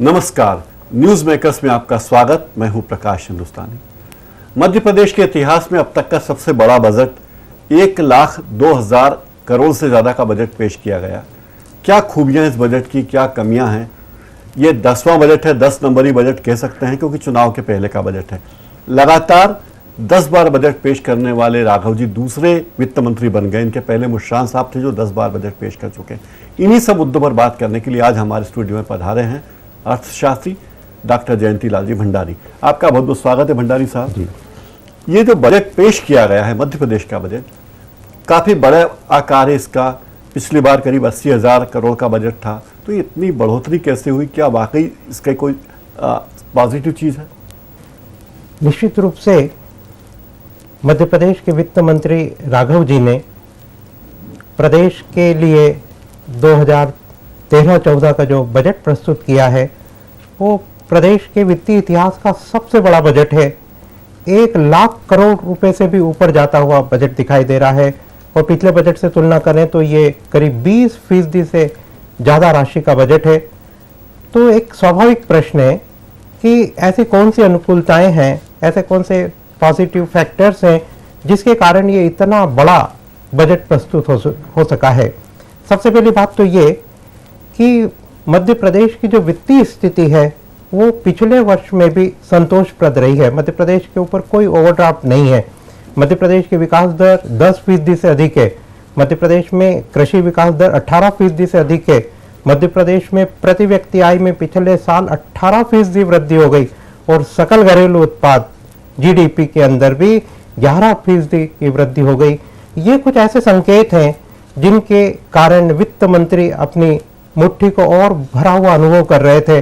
नमस्कार, news makers में आपका स्वागत। मैं हूं प्रकाश हिंदुस्तानी। मध्य प्रदेश के इतिहास में अब तक का सबसे बड़ा बजट 1,02,000 करोड़ से ज्यादा का बजट पेश किया गया। क्या खूबियां इस बजट की, क्या कमियां हैं? ये 10वां बजट है, 10 नंबरी बजट कह सकते हैं क्योंकि चुनाव के पहले का बजट है। लगातार 10 बार बजट पेश करने वाले राघव जी दूसरे वित्त मंत्री बन गए। इनके पहले मुश्रान साहब थे जो 10 बार बजट पेश कर चुके हैं। इन्हीं सब मुद्दों पर बात करने के लिए आज हमारे स्टूडियो में पधारे हैं अर्थशास्त्री डॉक्टर जयंती लाल जी भंडारी। आपका बहुत बहुत स्वागत है भंडारी साहब जी। ये जो बजट पेश किया गया है मध्य प्रदेश का बजट, काफी बड़ा आकार है इसका। पिछली बार करीब 80,000 करोड़ का बजट था, तो इतनी बढ़ोतरी कैसे हुई? क्या वाकई इसका कोई पॉजिटिव चीज है? निश्चित रूप से मध्य प्रदेश के वित्त मंत्री राघव जी ने प्रदेश के लिए 2013-14 का जो बजट प्रस्तुत किया है वो प्रदेश के वित्तीय इतिहास का सबसे बड़ा बजट है। 1,00,000 करोड़ रुपए से भी ऊपर जाता हुआ बजट दिखाई दे रहा है और पिछले बजट से तुलना करें तो ये करीब 20% से ज़्यादा राशि का बजट है। तो एक स्वाभाविक प्रश्न है कि ऐसी कौन सी अनुकूलताएं हैं, ऐसे कौन से पॉजिटिव फैक्टर्स हैं जिसके कारण ये इतना बड़ा बजट प्रस्तुत हो सका है। सबसे पहली बात तो ये कि मध्य प्रदेश की जो वित्तीय स्थिति है वो पिछले वर्ष में भी संतोषप्रद रही है। मध्य प्रदेश के ऊपर कोई ओवरड्राफ्ट नहीं है। मध्य प्रदेश की विकास दर 10% से अधिक है। मध्य प्रदेश में कृषि विकास दर 18% से अधिक है। मध्य प्रदेश में प्रति व्यक्ति आय में पिछले साल 18% वृद्धि हो गई और सकल घरेलू उत्पाद जीडीपी के अंदर भी 11% की वृद्धि हो गई। ये कुछ ऐसे संकेत हैं जिनके कारण वित्त मंत्री अपनी मुट्ठी को और भरा हुआ अनुभव कर रहे थे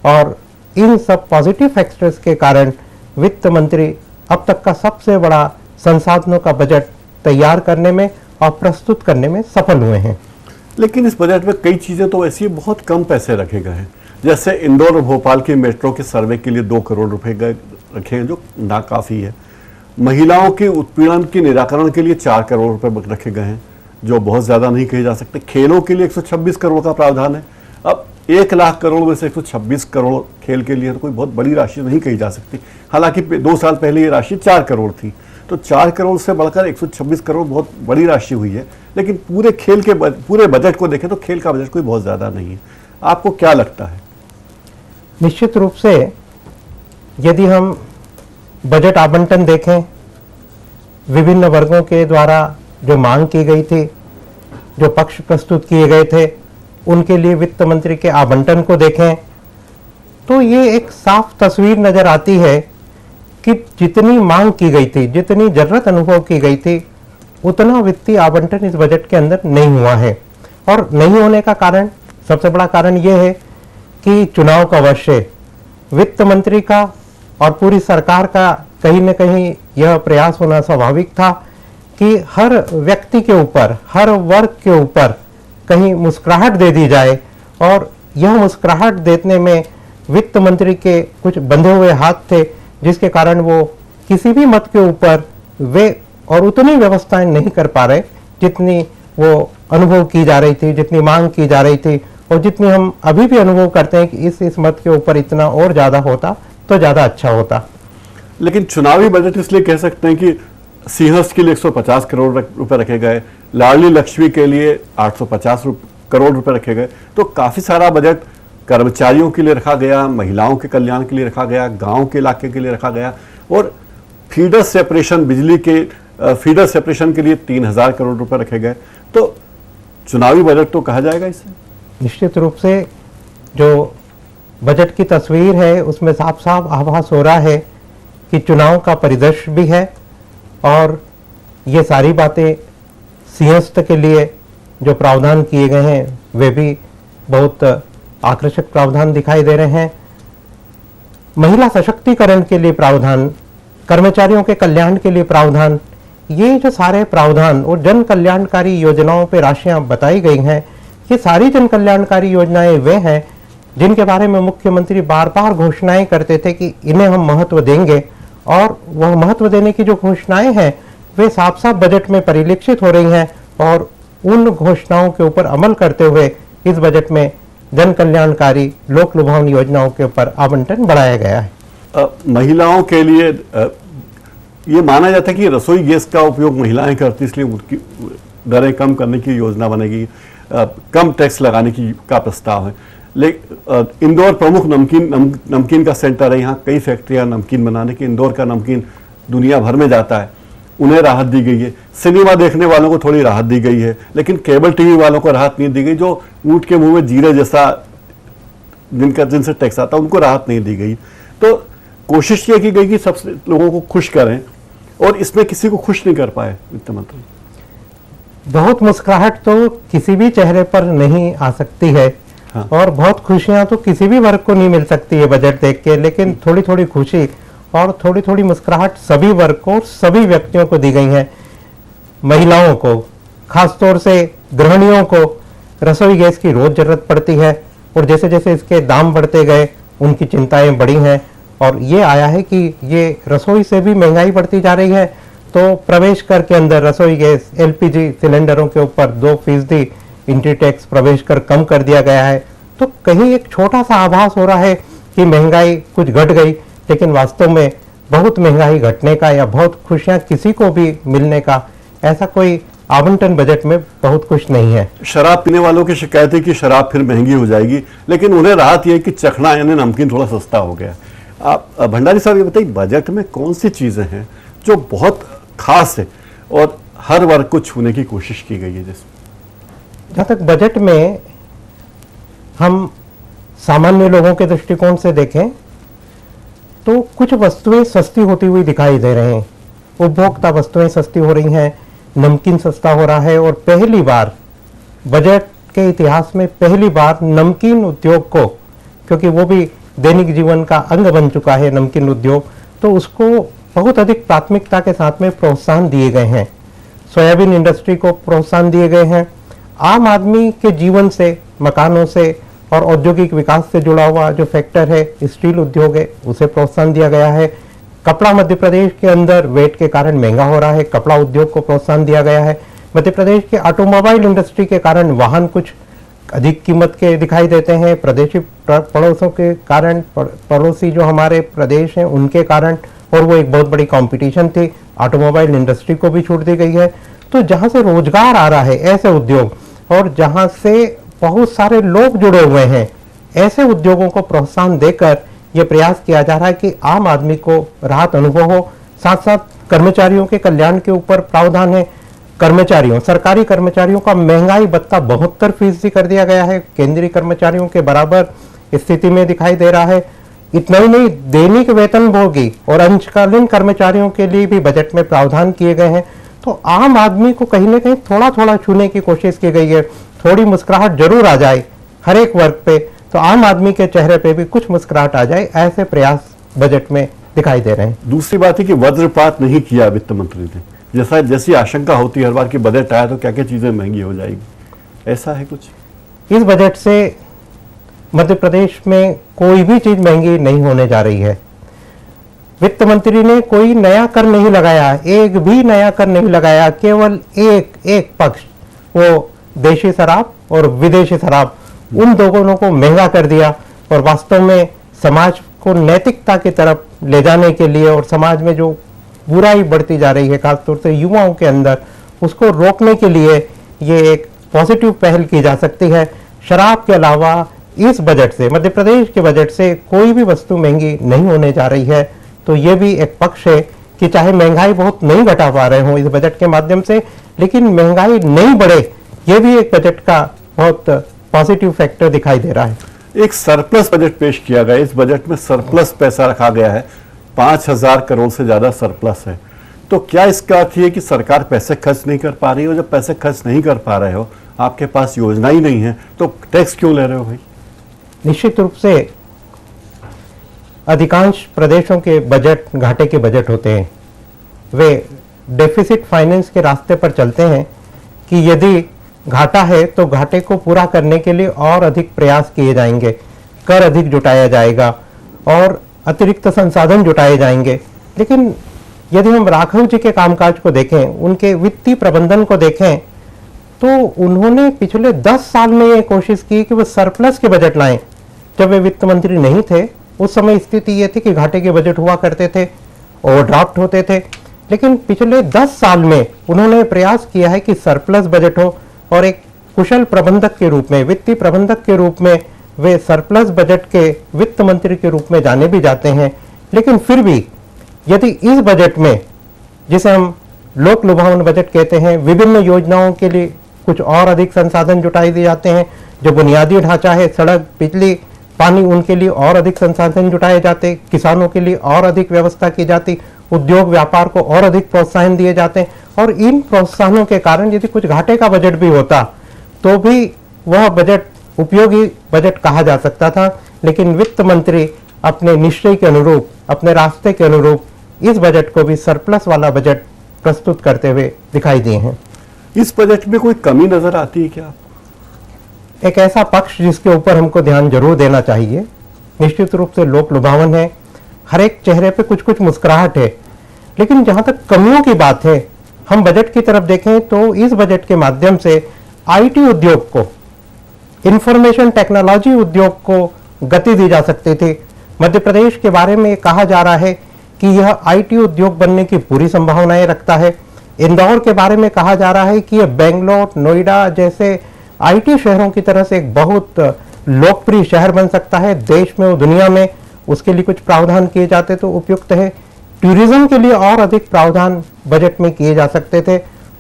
और इन सब पॉजिटिव फैक्टर्स के कारण वित्त मंत्री अब तक का सबसे बड़ा संसाधनों का बजट तैयार करने में और प्रस्तुत करने में सफल हुए हैं। लेकिन इस बजट में कई चीजें तो ऐसी बहुत कम पैसे रखे गए हैं। जैसे इंदौर और भोपाल की मेट्रो के सर्वे के लिए 2 करोड़ रुपए रखे हैं जो नाकाफी है। महिलाओं के उत्पीड़न के निराकरण के लिए 4 करोड़ रुपए रखे गए हैं जो बहुत ज्यादा नहीं कहे जा सकते। खेलों के लिए 126 करोड़ का प्रावधान है। अब 1,00,000 करोड़ में से 126 करोड़ खेल के लिए तो कोई बहुत बड़ी राशि नहीं कही जा सकती। हालांकि 2 साल पहले ये राशि 4 करोड़ थी, तो 4 करोड़ से बढ़कर 126 करोड़ बहुत बड़ी राशि हुई है। लेकिन पूरे बजट को देखें तो खेल का बजट कोई बहुत ज्यादा नहीं है। आपको क्या लगता है? निश्चित रूप से यदि हम बजट आवंटन देखें, विभिन्न वर्गों के द्वारा जो मांग की गई थी, जो पक्ष प्रस्तुत किए गए थे, उनके लिए वित्त मंत्री के आवंटन को देखें तो ये एक साफ तस्वीर नजर आती है कि जितनी मांग की गई थी, जितनी जरूरत अनुभव की गई थी, उतना वित्तीय आवंटन इस बजट के अंदर नहीं हुआ है। और नहीं होने का कारण, सबसे बड़ा कारण यह है कि चुनाव का वर्ष है। वित्त मंत्री का और पूरी सरकार का कहीं न कहीं यह प्रयास होना स्वाभाविक था कि हर व्यक्ति के ऊपर, हर वर्ग के ऊपर कहीं मुस्कुराहट दे दी जाए और यह मुस्कुराहट देने में वित्त मंत्री के कुछ बंधे हुए हाथ थे जिसके कारण वो किसी भी मत के ऊपर वे और उतनी व्यवस्थाएं नहीं कर पा रहे जितनी वो अनुभव की जा रही थी, जितनी मांग की जा रही थी और जितनी हम अभी भी अनुभव करते हैं कि इस मत के ऊपर इतना और ज्यादा होता तो ज्यादा अच्छा होता। लेकिन चुनावी बजट इसलिए कह सकते हैं कि सिंहस्थ के लिए 150 करोड़ रुपए रखे गए, लाडली लक्ष्मी के लिए 850 करोड़ रुपए रखे गए। तो काफी सारा बजट कर्मचारियों के लिए रखा गया, महिलाओं के कल्याण के लिए रखा गया, गांव के इलाके के लिए रखा गया और फीडर सेपरेशन, बिजली के फीडर सेपरेशन के लिए 3,000 करोड़ रुपए रखे गए। तो चुनावी बजट तो कहा जाएगा इसे। निश्चित रूप से जो बजट की तस्वीर है उसमें साफ साफ आभास हो रहा है कि चुनाव का परिदृश्य भी है और ये सारी बातें सिंहस्थ के लिए जो प्रावधान किए गए हैं वे भी बहुत आकर्षक प्रावधान दिखाई दे रहे हैं। महिला सशक्तिकरण के लिए प्रावधान, कर्मचारियों के कल्याण के लिए प्रावधान, ये जो सारे प्रावधान और जन कल्याणकारी योजनाओं पे राशियां बताई गई हैं, ये सारी जन कल्याणकारी योजनाएं वे हैं जिनके बारे में मुख्यमंत्री बार बार घोषणाएं करते थे कि इन्हें हम महत्व देंगे और वह महत्व देने की जो घोषणाएं हैं वे साफ साफ बजट में परिलक्षित हो रही हैं और उन घोषणाओं के ऊपर अमल करते हुए इस बजट में जन कल्याणकारी लोक लुभावनी योजनाओं के ऊपर आवंटन बढ़ाया गया है। महिलाओं के लिए ये माना जाता है कि रसोई गैस का उपयोग महिलाएं करती, इसलिए उनकी दरें कम करने की योजना बनेगी, कम टैक्स लगाने की का प्रस्ताव है। लेकिन इंदौर प्रमुख नमकीन का सेंटर है, यहाँ कई फैक्ट्रियां नमकीन बनाने की, इंदौर का नमकीन दुनिया भर में जाता है, उन्हें राहत दी गई है। सिनेमा देखने वालों को थोड़ी राहत दी गई है, लेकिन केबल टीवी वालों को राहत नहीं दी गई। जो ऊँट के मुंह में जीरे जैसा जिनसे टैक्स आता है उनको राहत नहीं दी गई। तो कोशिश ये की गई कि सब लोगों को खुश करें, और इसमें किसी को खुश नहीं कर पाए वित्त मंत्री। बहुत मुस्कुराहट तो किसी भी चेहरे पर नहीं आ सकती है, हाँ। और बहुत खुशियां तो किसी भी वर्ग को नहीं मिल सकती है बजट देख के, लेकिन थोड़ी थोड़ी खुशी और थोड़ी थोड़ी मुस्कुराहट सभी वर्ग को, सभी व्यक्तियों को दी गई है। महिलाओं को, खासतौर से गृहिणियों को रसोई गैस की रोज जरूरत पड़ती है, और जैसे जैसे इसके दाम बढ़ते गए उनकी चिंताएं बढ़ी हैं, और ये आया है कि ये रसोई से भी महंगाई बढ़ती जा रही है। तो प्रवेश कर के अंदर रसोई गैस एलपीजी सिलेंडरों के ऊपर 2% एंट्री टैक्स प्रवेश कर कम कर दिया गया है। तो कहीं एक छोटा सा आभास हो रहा है कि महंगाई कुछ घट गई, लेकिन वास्तव में बहुत महंगाई घटने का या बहुत खुशियां किसी को भी मिलने का ऐसा कोई आवंटन बजट में बहुत कुछ नहीं है। शराब पीने वालों की शिकायत है कि शराब फिर महंगी हो जाएगी, लेकिन उन्हें राहत यह कि चखना यानी नमकीन थोड़ा सस्ता हो गया। आप भंडारी साहब ये बताइए, बजट में कौन सी चीजें हैं जो बहुत खास है और हर वर्ग को छूने की कोशिश की गई है? जिसमें जहाँ तक बजट में हम सामान्य लोगों के दृष्टिकोण से देखें तो कुछ वस्तुएं सस्ती होती हुई दिखाई दे रहे हैं। उपभोक्ता वस्तुएं सस्ती हो रही हैं, नमकीन सस्ता हो रहा है, और पहली बार बजट के इतिहास में पहली बार नमकीन उद्योग को, क्योंकि वो भी दैनिक जीवन का अंग बन चुका है नमकीन उद्योग, तो उसको बहुत अधिक प्राथमिकता के साथ में प्रोत्साहन दिए गए हैं। सोयाबीन इंडस्ट्री को प्रोत्साहन दिए गए हैं। आम आदमी के जीवन से, मकानों से और औद्योगिक विकास से जुड़ा हुआ जो फैक्टर है स्टील उद्योग है, उसे प्रोत्साहन दिया गया है। कपड़ा मध्य प्रदेश के अंदर वेट के कारण महंगा हो रहा है, कपड़ा उद्योग को प्रोत्साहन दिया गया है। मध्य प्रदेश के ऑटोमोबाइल इंडस्ट्री के कारण वाहन कुछ अधिक कीमत के दिखाई देते हैं, प्रदेशी पड़ोसों के कारण, पड़ोसी जो हमारे प्रदेश हैं उनके कारण, और वो एक बहुत बड़ी कंपटीशन थी, ऑटोमोबाइल इंडस्ट्री को भी छूट दी गई है। तो जहां से रोजगार आ रहा है ऐसे उद्योग, और जहां से बहुत सारे लोग जुड़े हुए हैं, ऐसे उद्योगों को प्रोत्साहन देकर यह प्रयास किया जा रहा है कि आम आदमी को राहत अनुभव हो। साथ साथ कर्मचारियों के कल्याण के ऊपर प्रावधान है। कर्मचारियों, सरकारी कर्मचारियों का महंगाई भत्ता 72% कर दिया गया है, केंद्रीय कर्मचारियों के बराबर स्थिति में दिखाई दे रहा है। इतना ही नहीं, दैनिक वेतनभोगी और अंशकालीन कर्मचारियों के लिए भी बजट में प्रावधान किए गए हैं। तो आम आदमी को कहीं ना कहीं थोड़ा थोड़ा छूने की कोशिश की गई है। थोड़ी मुस्कुराहट जरूर आ जाए हर एक वर्ग पे, तो आम आदमी के चेहरे पे भी कुछ मुस्कुराहट आ जाए, ऐसे प्रयास बजट में दिखाई दे रहे हैं। दूसरी बात है कि वज्रपात नहीं किया वित्त मंत्री ने। जैसी आशंका होती है हर बार की बजट आया तो क्या क्या चीजें महंगी हो जाएगी, ऐसा है कुछ? इस बजट से मध्य प्रदेश में कोई भी चीज महंगी नहीं होने जा रही है। वित्त मंत्री ने कोई नया कर नहीं लगाया, एक भी नया कर नहीं लगाया। केवल एक पक्ष, वो देशी शराब और विदेशी शराब, उन दोनों को महंगा कर दिया। और वास्तव में समाज को नैतिकता की तरफ ले जाने के लिए, और समाज में जो बुराई बढ़ती जा रही है खासतौर से युवाओं के अंदर, उसको रोकने के लिए ये एक पॉजिटिव पहल की जा सकती है। शराब के अलावा इस बजट से, मध्य प्रदेश के बजट से कोई भी वस्तु महंगी नहीं होने जा रही है। तो ये भी एक पक्ष है कि चाहे महंगाई बहुत नहीं घटा पा रहे हो इस बजट के माध्यम से, लेकिन महंगाई नहीं बढ़े, ये भी एक बजट का बहुत पॉजिटिव फैक्टर दिखाई दे रहा है। एक सरप्लस बजट पेश किया गया, इस बजट में सरप्लस पैसा रखा गया है, 5000 करोड़ से ज्यादा सरप्लस है। तो क्या इसका अर्थ है कि सरकार पैसे खर्च नहीं कर पा रही हो? जब पैसे खर्च नहीं कर पा रहे हो, आपके पास योजना ही नहीं है, तो टैक्स क्यों ले रहे हो भाई? निश्चित रूप से अधिकांश प्रदेशों के बजट घाटे के बजट होते हैं। वे डेफिसिट फाइनेंस के रास्ते पर चलते हैं कि यदि घाटा है तो घाटे को पूरा करने के लिए और अधिक प्रयास किए जाएंगे, कर अधिक जुटाया जाएगा और अतिरिक्त संसाधन जुटाए जाएंगे। लेकिन यदि हम राघव जी के कामकाज को देखें, उनके वित्तीय प्रबंधन को देखें, तो उन्होंने पिछले 10 साल में ये कोशिश की कि वो सरप्लस के बजट लाएं। जब वे वित्त मंत्री नहीं थे उस समय स्थिति ये थी कि घाटे के बजट हुआ करते थे, ओवरड्राफ्ट होते थे, लेकिन पिछले 10 साल में उन्होंने प्रयास किया है कि सरप्लस बजट हो और एक कुशल प्रबंधक के रूप में, वित्तीय प्रबंधक के रूप में वे सरप्लस बजट के वित्त मंत्री के रूप में जाने भी जाते हैं। लेकिन फिर भी यदि इस बजट में, जिसे हम लोक लुभावन बजट कहते हैं, विभिन्न योजनाओं के लिए कुछ और अधिक संसाधन जुटाए दिए जाते हैं, जो बुनियादी ढांचा है, सड़क, बिजली, पानी, उनके लिए और अधिक संसाधन जुटाए जाते, किसानों के लिए और अधिक व्यवस्था की जाती, उद्योग व्यापार को और अधिक प्रोत्साहन दिए जाते हैं, और इन प्रोत्साहनों के कारण यदि कुछ घाटे का बजट भी होता तो भी वह बजट उपयोगी बजट कहा जा सकता था। लेकिन वित्त मंत्री अपने निश्चय के अनुरूप, अपने रास्ते के अनुरूप इस बजट को भी सरप्लस वाला बजट प्रस्तुत करते हुए दिखाई दिए हैं। इस बजट में कोई कमी नजर आती है क्या? एक ऐसा पक्ष जिसके ऊपर हमको ध्यान जरूर देना चाहिए, निश्चित रूप से लोक लुभावन है, हर एक चेहरे पे कुछ कुछ मुस्कुराहट है, लेकिन जहां तक कमियों की बात है, हम बजट की तरफ देखें तो इस बजट के माध्यम से आईटी उद्योग को, इंफॉर्मेशन टेक्नोलॉजी उद्योग को गति दी जा सकती थी। मध्य प्रदेश के बारे में कहा जा रहा है कि यह आईटी उद्योग बनने की पूरी संभावनाएं रखता है। इंदौर के बारे में कहा जा रहा है कि यह बेंगलोर, नोएडा जैसे आईटी शहरों की तरह से एक बहुत लोकप्रिय शहर बन सकता है देश में और दुनिया में। उसके लिए कुछ प्रावधान किए जाते तो उपयुक्त है। टूरिज्म के लिए और अधिक प्रावधान बजट में किए जा सकते थे।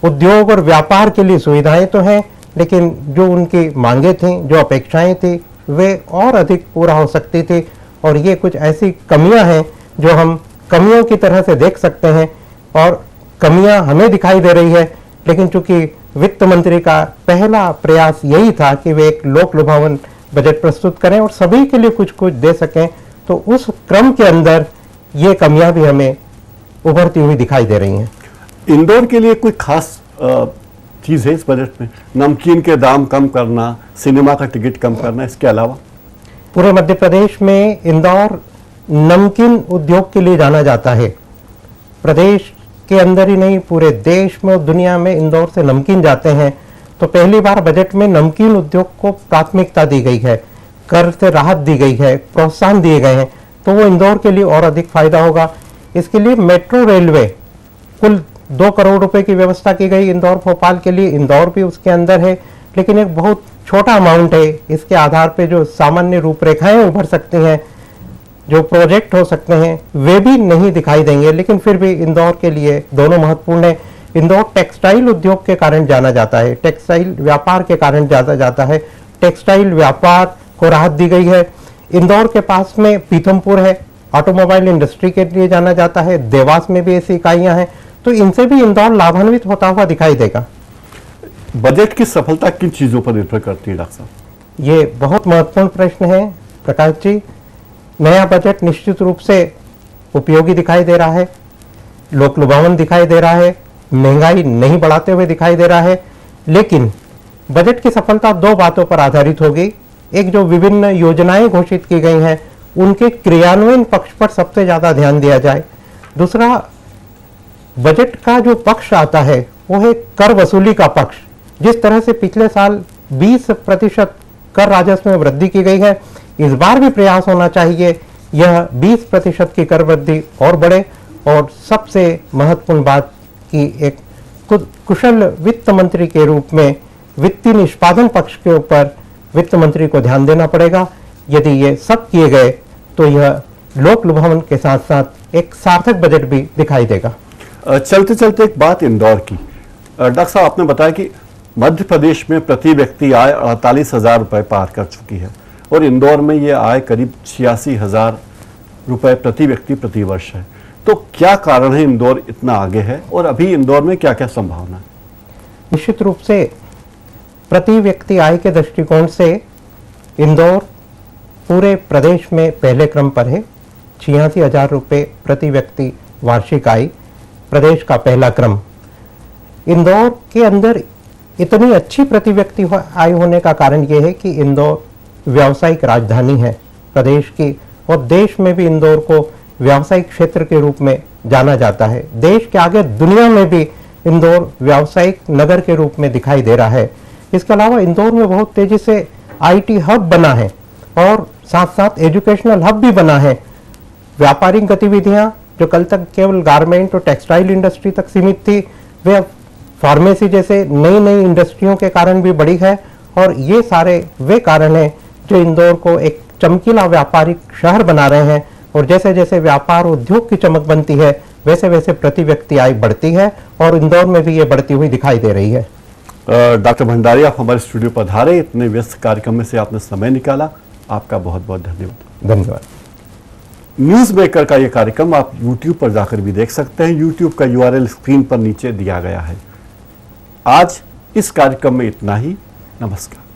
उद्योग और व्यापार के लिए सुविधाएं तो हैं, लेकिन जो उनकी मांगे थी, जो अपेक्षाएं थी, वे और अधिक पूरा हो सकती थी। और ये कुछ ऐसी कमियां हैं जो हम कमियों की तरह से देख सकते हैं, और कमियां हमें दिखाई दे रही है, लेकिन चूंकि वित्त मंत्री का पहला प्रयास यही था कि वे एक लोक लुभावन बजट प्रस्तुत करें और सभी के लिए कुछ कुछ दे सकें, तो उस क्रम के अंदर ये कमियां भी हमें उभरती हुई दिखाई दे रही हैं। इंदौर के लिए कोई खास चीज है इस बजट में? नमकीन के दाम कम करना, सिनेमा का टिकट कम करना, इसके अलावा? पूरे मध्य प्रदेश में इंदौर नमकीन उद्योग के लिए जाना जाता है। प्रदेश के अंदर ही नहीं, पूरे देश में और दुनिया में इंदौर से नमकीन जाते हैं। तो पहली बार बजट में नमकीन उद्योग को प्राथमिकता दी गई है, कर से राहत दी गई है, प्रोत्साहन दिए गए हैं, तो वो इंदौर के लिए और अधिक फायदा होगा। इसके लिए मेट्रो रेलवे, कुल 2 करोड़ रुपए की व्यवस्था की गई इंदौर भोपाल के लिए। इंदौर भी उसके अंदर है, लेकिन एक बहुत छोटा अमाउंट है। इसके आधार पे जो सामान्य रूपरेखाएं उभर सकती हैं, जो प्रोजेक्ट हो सकते हैं, वे भी नहीं दिखाई देंगे। लेकिन फिर भी इंदौर के लिए दोनों महत्वपूर्ण है। इंदौर टेक्सटाइल उद्योग के कारण जाना जाता है, टेक्सटाइल व्यापार के कारण जाना जाता है। टेक्सटाइल व्यापार को राहत दी गई है। इंदौर के पास में पीथमपुर है, ऑटोमोबाइल इंडस्ट्री के लिए जाना जाता है। देवास में भी ऐसी इकाइयां हैं, तो इनसे भी इंदौर लाभान्वित होता हुआ दिखाई देगा। बजट की सफलता किन चीजों पर निर्भर करती है डॉक्टर साहब? ये बहुत महत्वपूर्ण प्रश्न है प्रकाश जी। नया बजट निश्चित रूप से उपयोगी दिखाई दे रहा है, लोक लुभावन दिखाई दे रहा है, महंगाई नहीं बढ़ाते हुए दिखाई दे रहा है। लेकिन बजट की सफलता 2 बातों पर आधारित होगी। एक, जो विभिन्न योजनाएं घोषित की गई हैं उनके क्रियान्वयन पक्ष पर सबसे ज्यादा ध्यान दिया जाए। दूसरा, बजट का जो पक्ष आता है वो है कर वसूली का पक्ष। जिस तरह से पिछले साल 20% कर राजस्व में वृद्धि की गई है, इस बार भी प्रयास होना चाहिए यह 20% की कर वृद्धि और बढ़े। और सबसे महत्वपूर्ण बात कि एक कुशल वित्त मंत्री के रूप में वित्तीय निष्पादन पक्ष के ऊपर वित्त मंत्री को ध्यान देना पड़ेगा। यदि ये सब किए गए तो यह लोक लुभावन के साथ साथ एक सार्थक बजट भी दिखाई देगा। चलते चलते एक बात इंदौर की। डॉक्टर साहब, आपने बताया कि मध्य प्रदेश में प्रति व्यक्ति आय 48,000 रुपए पार कर चुकी है और इंदौर में ये आय करीब 86,000 रुपए प्रति व्यक्ति प्रति वर्ष है। तो क्या कारण है इंदौर इतना आगे है और अभी इंदौर में क्या क्या संभावना है? निश्चित रूप से प्रति व्यक्ति आय के दृष्टिकोण से इंदौर पूरे प्रदेश में पहले क्रम पर है। 86,000 रुपये प्रति व्यक्ति वार्षिक आय, प्रदेश का पहला क्रम। इंदौर के अंदर इतनी अच्छी प्रति व्यक्ति आय होने का कारण यह है कि इंदौर व्यावसायिक राजधानी है प्रदेश की, और देश में भी इंदौर को व्यावसायिक क्षेत्र के रूप में जाना जाता है। देश के आगे दुनिया में भी इंदौर व्यावसायिक नगर के रूप में दिखाई दे रहा है। इसके अलावा इंदौर में बहुत तेजी से IT हब बना है और साथ साथ एजुकेशनल हब भी बना है। व्यापारिक गतिविधियां जो कल तक केवल गारमेंट और टेक्सटाइल इंडस्ट्री तक सीमित थी, वे अब फार्मेसी जैसे नई नई इंडस्ट्रियों के कारण भी बढ़ी है। और ये सारे वे कारण हैं जो इंदौर को एक चमकीला व्यापारिक शहर बना रहे हैं। और जैसे जैसे व्यापार उद्योग की चमक बनती है, वैसे वैसे प्रति व्यक्ति आय बढ़ती है और इंदौर में भी ये बढ़ती हुई दिखाई दे रही है। डॉक्टर भंडारी, आप हमारे स्टूडियो पधारे, इतने व्यस्त कार्यक्रम में से आपने समय निकाला, आपका बहुत बहुत धन्यवाद। धन्यवाद। न्यूज मेकर का ये कार्यक्रम आप YouTube पर जाकर भी देख सकते हैं। YouTube का URL स्क्रीन पर नीचे दिया गया है। आज इस कार्यक्रम में इतना ही। नमस्कार।